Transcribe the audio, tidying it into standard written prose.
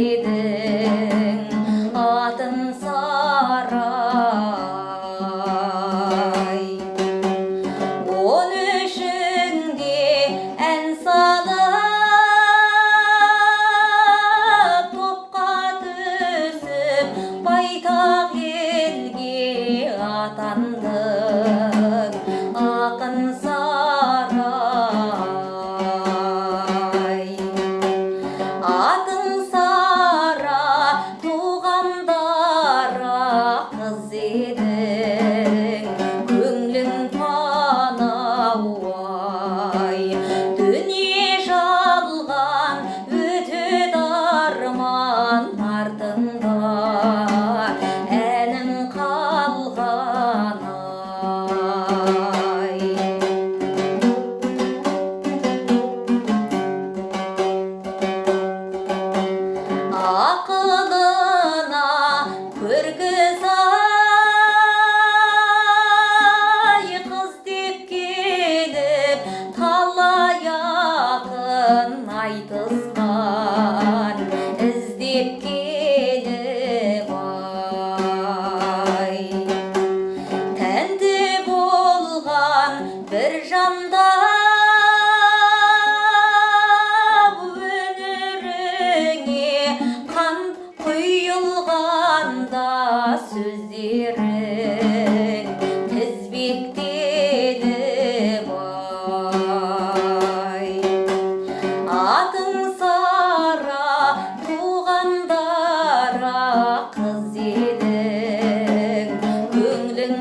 едің, атын Сарай. Он үшіңде ән салып, топқа түсіп, байтақ елге атандың, ақын Сарай. Атың Сара, туғандара қыз едің, көңлің панауай. Дүние жалған өтеді арман артында, әнің қалғанай. Ақылына көркі сай, қыз деп келіп, талай ақын айтысқан, іздеп келіп ай. Тәнті болған бір жанда құйылғанда сөздерің тізбектеліп ай. Атың Сара, туғандара қыз едің, көңлің